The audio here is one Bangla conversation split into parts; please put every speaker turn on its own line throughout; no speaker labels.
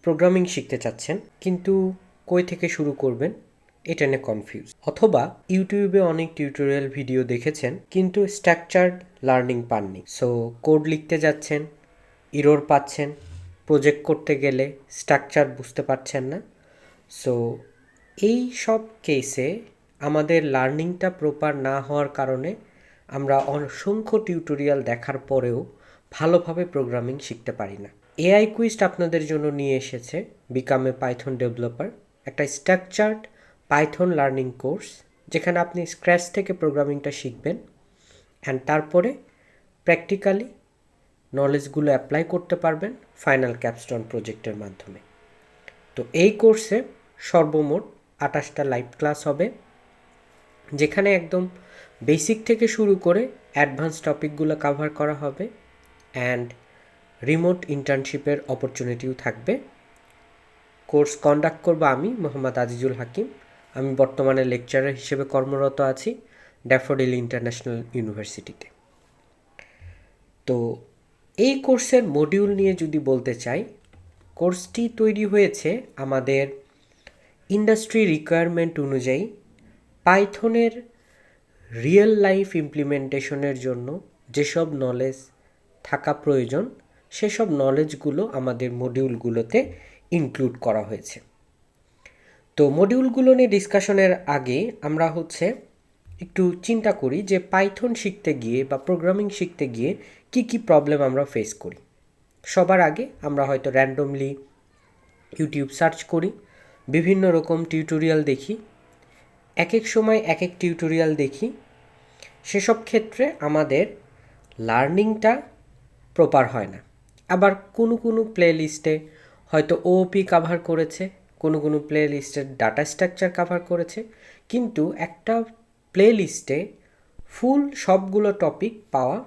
প্রোগ্রামিং শিখতে চাচ্ছেন কিন্তু কই থেকে শুরু করবেন এটা নিয়ে কনফিউজ, অথবা ইউটিউবে অনেক টিউটোরিয়াল ভিডিও দেখেছেন কিন্তু স্ট্রাকচার্ড লার্নিং পাননি। সো কোড লিখতে যাচ্ছেন, ইরর পাচ্ছেন, প্রজেক্ট করতে গেলে স্ট্রাকচার বুঝতে পারছেন না। সো এই সব কেসে আমাদের লার্নিংটা প্রপার না হওয়ার কারণে আমরা অসংখ্য টিউটোরিয়াল দেখার পরেও ভালোভাবে প্রোগ্রামিং শিখতে পারি না। এআই কুইস্ট আপনাদের জন্য নিয়ে এসেছে বিকাম এ পাইথন ডেভেলপার, একটা স্ট্রাকচার্ড পাইথন লার্নিং কোর্স যেখানে আপনি স্ক্র্যাচ থেকে প্রোগ্রামিংটা শিখবেন অ্যান্ড তারপরে প্র্যাকটিক্যালি নলেজগুলো অ্যাপ্লাই করতে পারবেন ফাইনাল ক্যাপস্টোন প্রজেক্টের মাধ্যমে। তো এই কোর্সে সর্বমোট 28টা লাইভ ক্লাস হবে, যেখানে একদম বেসিক থেকে শুরু করে অ্যাডভান্স টপিকগুলো কভার করা হবে অ্যান্ড রিমোট ইন্টার্নশিপের অপরচুনিটিও থাকবে। কোর্স কন্ডাক্ট করব আমি, মোহাম্মদ আজিজুল হাকিম। আমি বর্তমানে লেকচারার হিসেবে কর্মরত আছি ড্যাফোডিল ইন্টারন্যাশনাল ইউনিভার্সিটিতে। তো এই কোর্সের মডিউল নিয়ে যদি বলতে চাই, কোর্সটি তৈরি হয়েছে আমাদের ইন্ডাস্ট্রি রিকোয়ারমেন্ট অনুযায়ী পাইথনের রিয়েল লাইফ ইমপ্লিমেন্টেশনের জন্য যেসব নলেজ থাকা প্রয়োজন সেসব নলেজগুলো আমাদের মডিউলগুলোতে ইনক্লুড করা হয়েছে। তো মডিউলগুলো নিয়ে ডিসকাশনের আগে আমরা একটু চিন্তা করি যে পাইথন শিখতে গিয়ে বা প্রোগ্রামিং শিখতে গিয়ে কি কি প্রবলেম আমরা ফেস করি। সবার আগে আমরা হয়তো র্যান্ডমলি ইউটিউব সার্চ করি, বিভিন্ন রকম টিউটোরিয়াল দেখি, এক এক সময় এক এক টিউটোরিয়াল দেখি। সেসব ক্ষেত্রে আমাদের লার্নিংটা প্রপার হয় না। আবার কোনো প্লে লিস্টে হয়তো ওওপি কাভার করেছে, কোনো প্লে লিস্টের ডাটা স্ট্রাকচার কাভার করেছে, কিন্তু একটা প্লে লিস্টে ফুল সবগুলো টপিক পাওয়া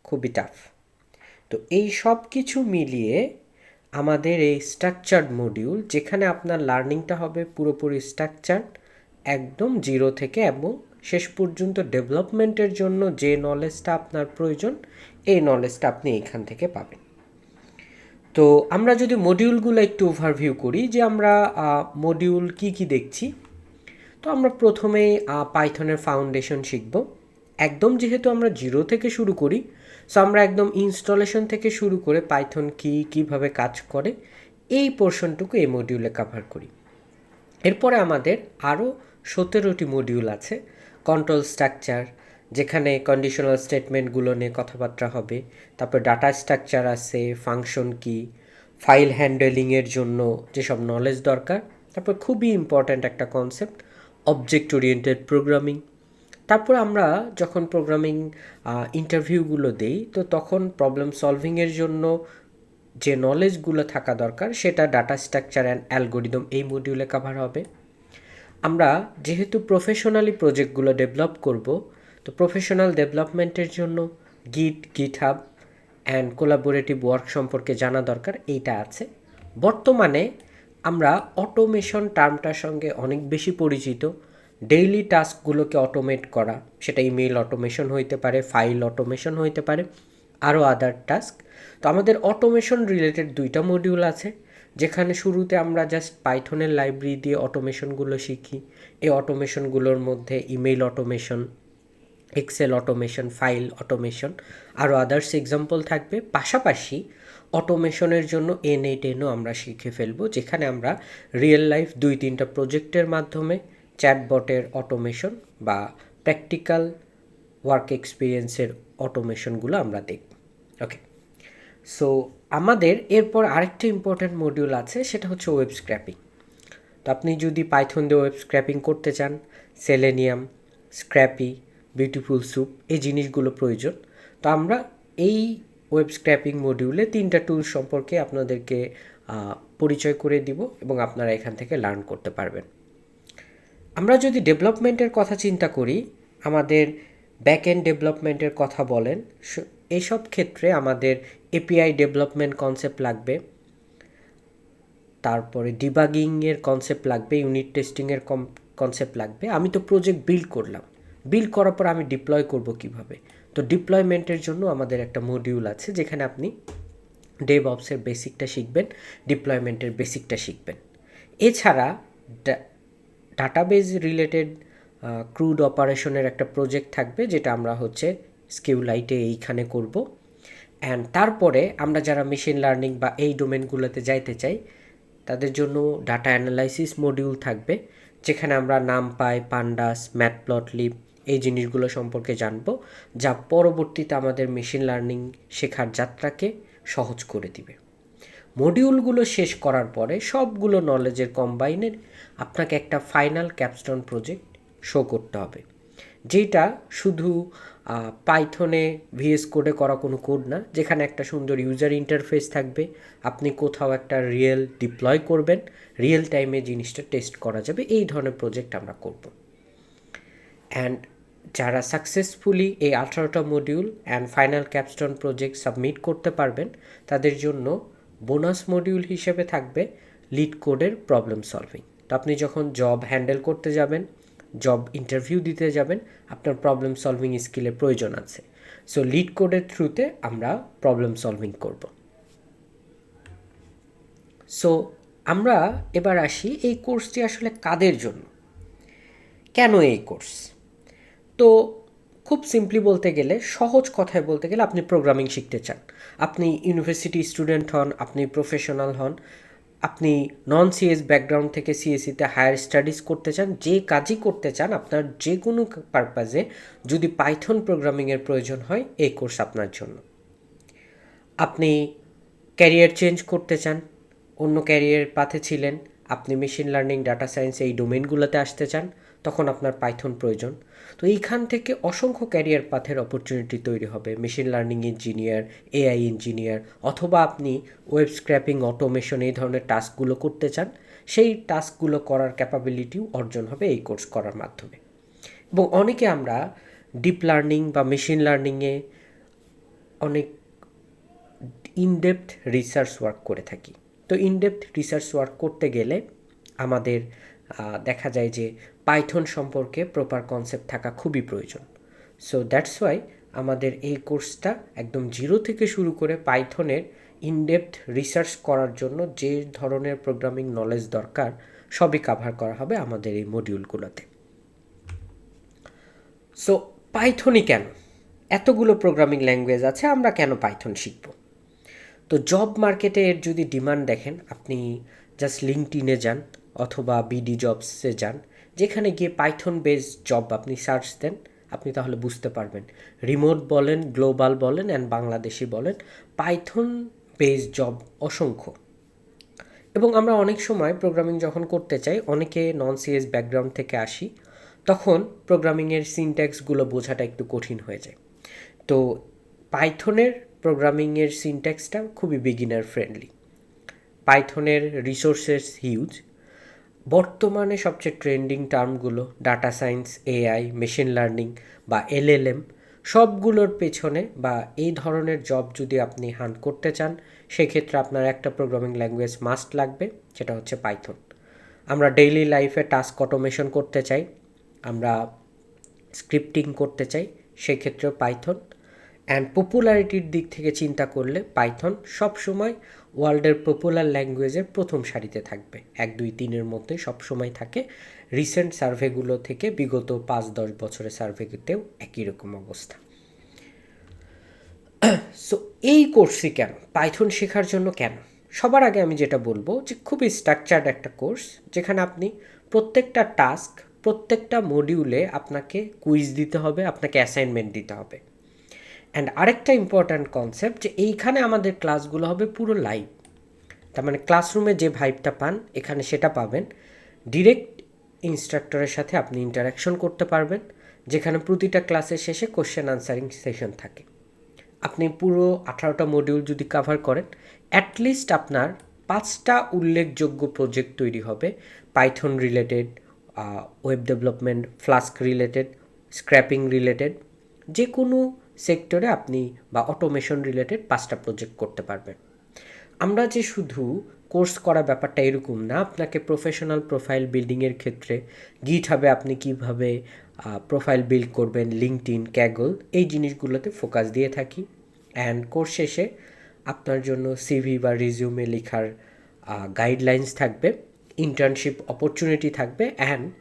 খুবই টাফ। তো এই সব কিছু মিলিয়ে আমাদের এই স্ট্রাকচার্ড মডিউল, যেখানে আপনার লার্নিংটা হবে পুরোপুরি স্ট্রাকচার্ড একদম জিরো থেকে, এবং শেষ পর্যন্ত ডেভেলপমেন্টের জন্য যে নলেজটা আপনার প্রয়োজন এই নলেজটা আপনি এইখান থেকে পাবেন। তো আমরা যদি মডিউলগুলো একটু ওভারভিউ করি যে আমরা মডিউল কি দেখছি, তো আমরা প্রথমেই পাইথনের ফাউন্ডেশন শিখব। একদম যেহেতু আমরা জিরো থেকে শুরু করি, সো আমরা একদম ইনস্টলেশন থেকে শুরু করে পাইথন কীভাবে কাজ করে এই পোর্শনটুকু এই মডিউলে কভার করি। এরপরে আমাদের আরও 17টি মডিউল আছে। কন্ট্রোল স্ট্রাকচার, যেখানে কন্ডিশনাল স্টেটমেন্টগুলো নিয়ে কথাবার্তা হবে। তারপর ডাটা স্ট্রাকচার আছে, ফাংশন কি, ফাইল হ্যান্ডেলিংয়ের জন্য যেসব নলেজ দরকার। তারপর খুবই ইম্পর্ট্যান্ট একটা কনসেপ্ট অবজেক্ট ওরিয়েন্টেড প্রোগ্রামিং। তারপর আমরা যখন প্রোগ্রামিং ইন্টারভিউগুলো দেই, তো তখন প্রবলেম সলভিংয়ের জন্য যে নলেজগুলো থাকা দরকার সেটা ডাটা স্ট্রাকচার অ্যান্ড অ্যালগোরিদম এই মডিউলে কভার হবে। আমরা যেহেতু প্রফেশনালি প্রজেক্টগুলো ডেভেলপ করব, তো প্রফেশনাল ডেভেলপমেন্টের জন্য গিটহাব অ্যান্ড কোলাবোরেটিভ ওয়ার্ক সম্পর্কে জানা দরকার, এইটা আছে। বর্তমানে আমরা অটোমেশন টার্মটার সঙ্গে অনেক বেশি পরিচিত। ডেইলি টাস্কগুলোকে অটোমেট করা, সেটা ইমেইল অটোমেশন হইতে পারে, ফাইল অটোমেশন হইতে পারে, আরও আদার টাস্ক। তো আমাদের অটোমেশন রিলেটেড 2টা মডিউল আছে, যেখানে শুরুতে আমরা জাস্ট পাইথনের লাইব্রেরি দিয়ে অটোমেশনগুলো শিখি। এই অটোমেশনগুলোর মধ্যে email automation, excel automation, file automation, আরও আদার্স এক্সাম্পল থাকবে। পাশাপাশি অটোমেশনের জন্য N8Nও আমরা শিখে ফেলবো, যেখানে আমরা রিয়েল লাইফ 2-3টা প্রজেক্টের মাধ্যমে চ্যাটবটের অটোমেশন বা প্র্যাকটিক্যাল ওয়ার্ক এক্সপিরিয়েন্সের অটোমেশনগুলো আমরা দেখব। ওকে, সো আমাদের এরপর আরেকটা ইম্পর্ট্যান্ট মডিউল আছে, সেটা হচ্ছে ওয়েব স্ক্র্যাপিং। তো আপনি যদি পাইথন দিয়ে ওয়েব স্ক্র্যাপিং করতে চান, সেলেনিয়াম, স্ক্র্যাপি, বিউটিফুল স্যুপ এই জিনিসগুলো প্রয়োজন। তো আমরা এই ওয়েব স্ক্র্যাপিং মডিউলে 3টা টুলস সম্পর্কে আপনাদেরকে পরিচয় করে দিব এবং আপনারা এখান থেকে লার্ন করতে পারবেন। আমরা যদি ডেভেলপমেন্টের কথা চিন্তা করি, আমাদের ব্যাক এন্ড ডেভেলপমেন্টের কথা বলেন, এইসব ক্ষেত্রে আমাদের এপিআই ডেভেলপমেন্ট কনসেপ্ট লাগবে, তারপরে ডিবাগিংয়ের কনসেপ্ট লাগবে, ইউনিট টেস্টিংয়ের কনসেপ্ট লাগবে। আমি তো প্রজেক্ট বিল্ড করার পর আমি ডিপ্লয় করব কিভাবে, তো ডিপ্লয়মেন্টের জন্য আমাদের একটা মডিউল আছে, যেখানে আপনি ডেভঅপসের বেসিকটা শিখবেন, ডিপ্লয়মেন্টের বেসিকটা শিখবেন। এছাড়া ডাটাবেজ রিলেটেড ক্রুড অপারেশনের একটা প্রজেক্ট থাকবে, যেটা আমরা হচ্ছে স্কিউলাইটে এইখানে করব। অ্যান্ড তারপরে আমরা যারা মেশিন লার্নিং বা এই ডোমেনগুলোতে যাইতে চাই তাদের জন্য ডাটা অ্যানালাইসিস মডিউল থাকবে, যেখানে আমরা নামপাই, পান্ডাস, ম্যাটপ্লটলিব এই জিনিসগুলো সম্পর্কে জানব, যা পরবর্তীতে আমাদের মেশিন লার্নিং শেখার যাত্রাকে সহজ করে দিবে। মডিউলগুলো শেষ করার পরে সবগুলো নলেজের কম্বাইনের আপনাকে একটা ফাইনাল ক্যাপস্টোন প্রজেক্ট শো করতে হবে, যেটা শুধু পাইথনে ভিএস কোডে করা কোনো কোড না, যেখানে একটা সুন্দর ইউজার ইন্টারফেস থাকবে, আপনি কোথাও একটা রিয়েল ডিপ্লয় করবেন, রিয়েল টাইমে জিনিসটা টেস্ট করা যাবে, এই ধরনের প্রজেক্ট আমরা করব। অ্যান্ড যারা সাকসেসফুলি এই 18টা module and final capstone project submit করতে পারবেন, তাদের জন্য বোনাস মডিউল হিসেবে থাকবে লিড কোডের প্রবলেম সলভিং। তো আপনি যখন জব হ্যান্ডেল করতে যাবেন, জব ইন্টারভিউ দিতে যাবেন, আপনার প্রবলেম সলভিং স্কিলের প্রয়োজন আছে। সো লিড কোডের থ্রুতে আমরা প্রবলেম সলভিং করব। সো আমরা এবার আসি এই কোর্সটি আসলে কাদের জন্য, কেন এই কোর্স। তো খুব সিম্পলি বলতে গেলে, সহজ কথায় বলতে গেলে, আপনি প্রোগ্রামিং শিখতে চান, আপনি ইউনিভার্সিটি স্টুডেন্ট হন, আপনি প্রফেশনাল হন, আপনি নন সিএস ব্যাকগ্রাউন্ড থেকে সিএসিতে হায়ার স্টাডিজ করতে চান, যে কাজই করতে চান, আপনার যে কোনো পারপাজে যদি পাইথন প্রোগ্রামিংয়ের প্রয়োজন হয়, এই কোর্স আপনার জন্য। আপনি ক্যারিয়ার চেঞ্জ করতে চান, অন্য ক্যারিয়ার পাথে ছিলেন, আপনি মেশিন লার্নিং, ডাটা সায়েন্স এই ডোমেনগুলোতে আসতে চান, তখন আপনার পাইথন প্রয়োজন। তো এইখান থেকে অসংখ্য ক্যারিয়ার পাথের অপরচুনিটি তৈরি হবে, machine learning engineer, AI engineer, অথবা আপনি ওয়েব স্ক্র্যাপিং, অটোমেশন এই ধরনের টাস্কগুলো করতে চান, সেই টাস্কগুলো করার ক্যাপাবিলিটিও অর্জন হবে এই কোর্স করার মাধ্যমে। এবং অনেকে আমরা ডিপ লার্নিং বা মেশিন লার্নিংয়ে অনেক ইনডেপথ রিসার্চ ওয়ার্ক করে থাকি। তো ইনডেপথ রিসার্চ ওয়ার্ক করতে গেলে আমাদের দেখা যায় যে পাইথন সম্পর্কে প্রপার কনসেপ্ট থাকা খুবই প্রয়োজন। সো দ্যাটস ওয়াই আমাদের এই কোর্সটা একদম জিরো থেকে শুরু করে পাইথনের ইনডেপথ রিসার্চ করার জন্য যে ধরনের প্রোগ্রামিং নলেজ দরকার সবই কাভার করা হবে আমাদের এই মডিউলগুলোতে। সো পাইথনই কেন, এতগুলো প্রোগ্রামিং ল্যাঙ্গুয়েজ আছে, আমরা কেন পাইথন শিখব? তো জব মার্কেটে এর যদি ডিমান্ড দেখেন, আপনি জাস্ট লিঙ্কডইনে যান অথবা বিডি জবসে যান, যেখানে গিয়ে পাইথন বেস জব আপনি সার্চ দেন, আপনি তাহলে বুঝতে পারবেন, রিমোট বলেন, গ্লোবাল বলেন অ্যান্ড বাংলাদেশি বলেন, পাইথন বেস জব অসংখ্য। এবং আমরা অনেক সময় প্রোগ্রামিং যখন করতে চাই, অনেকে নন সিএস ব্যাকগ্রাউন্ড থেকে আসি, তখন প্রোগ্রামিংয়ের সিনট্যাক্সগুলো বোঝাটা একটু কঠিন হয়ে যায়। তো পাইথনের প্রোগ্রামিংয়ের সিনট্যাক্সটা খুবই বিগিনার ফ্রেন্ডলি, পাইথনের রিসোর্সেস হিউজ। বর্তমানে সবচেয়ে ট্রেন্ডিং টার্মগুলো data science, AI, machine learning বা এলএলএম, সবগুলোর পেছনে বা এই ধরনের জব যদি আপনি হান্ট করতে চান, সেক্ষেত্রে আপনার একটা প্রোগ্রামিং ল্যাঙ্গুয়েজ মাস্ট লাগবে, সেটা হচ্ছে পাইথন। আমরা ডেইলি লাইফে টাস্ক অটোমেশন করতে চাই, আমরা স্ক্রিপ্টিং করতে চাই, সেক্ষেত্রেও পাইথন। অ্যান্ড পপুলারিটির দিক থেকে চিন্তা করলে পাইথন সবসময় ওয়ার্ল্ডের পপুলার ল্যাঙ্গুয়েজের প্রথম সারিতে থাকবে, 1, 2, 3-এর মধ্যে সবসময় থাকে। রিসেন্ট সার্ভেগুলো থেকে বিগত 5-10 বছরের সার্ভেতেও একই রকম অবস্থা। সো এই কোর্সই কেন, পাইথন শেখার জন্য কেন? সবার আগে আমি যেটা বলবো যে খুবই স্ট্রাকচার্ড একটা কোর্স, যেখানে আপনি প্রত্যেকটা টাস্ক, প্রত্যেকটা মডিউলে আপনাকে কুইজ দিতে হবে, আপনাকে অ্যাসাইনমেন্ট দিতে হবে। অ্যান্ড আরেকটা ইম্পর্ট্যান্ট কনসেপ্ট, যে এইখানে আমাদের ক্লাসগুলো হবে পুরো লাইভ। তার মানে ক্লাসরুমে যে ভাইবটা পান এখানে সেটা পাবেন। ডিরেক্ট ইনস্ট্রাক্টরের সাথে আপনি ইন্টারাকশন করতে পারবেন, যেখানে প্রতিটা ক্লাসের শেষে কোশ্চেন আনসারিং সেশন থাকে। আপনি পুরো 18টা মডিউল যদি কাভার করেন, অ্যাটলিস্ট আপনার 5টা উল্লেখযোগ্য প্রজেক্ট তৈরি হবে, Python related, web development, flask related, scraping related, যে কোনো সেক্টরে আপনি বা অটোমেশন রিলেটেড 5টা প্রজেক্ট করতে পারবেন। আমরা যে শুধু কোর্স করা ব্যাপারটা এরকম না, আপনাকে প্রফেশনাল প্রোফাইল বিল্ডিংয়ের ক্ষেত্রে গিটহাবে আপনি কিভাবে প্রোফাইল বিল্ড করবেন, লিঙ্কডইন, ক্যাগল এই জিনিসগুলোতে ফোকাস দিয়ে থাকি। অ্যান্ড কোর্স শেষে আপনার জন্য সিভি বা রিজিউমে লেখার গাইডলাইন্স থাকবে, ইন্টার্নশিপ অপরচুনিটি থাকবে, অ্যান্ড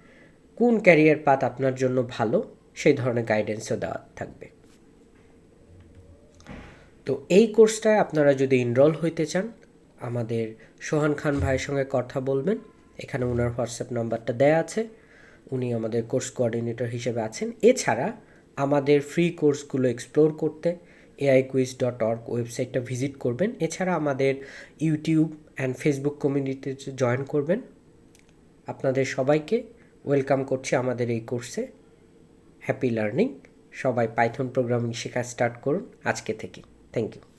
কোন ক্যারিয়ার পাথ আপনার জন্য ভালো সেই ধরনের গাইডেন্সও দেওয়া থাকবে। তো এই কোর্সটায় আপনারা যদি এনরোল হইতে চান, আমাদের সোহান খান ভাইয়ের সঙ্গে কথা বলবেন। এখানে ওনার হোয়াটসঅ্যাপ নাম্বারটা দেয়া আছে, উনি আমাদের কোর্স কোঅর্ডিনেটর হিসেবে আছেন। এছাড়া আমাদের ফ্রি কোর্সগুলো এক্সপ্লোর করতে aiquiz.org ওয়েবসাইটটা ভিজিট করবেন। এছাড়া আমাদের ইউটিউব অ্যান্ড ফেসবুক কমিউনিটিতে জয়েন করবেন। আপনাদের সবাইকে ওয়েলকাম করছি আমাদের এই কোর্সে। Happy learning. সবাই পাইথন প্রোগ্রামিং শেখা স্টার্ট করুন আজকে থেকে। Thank you.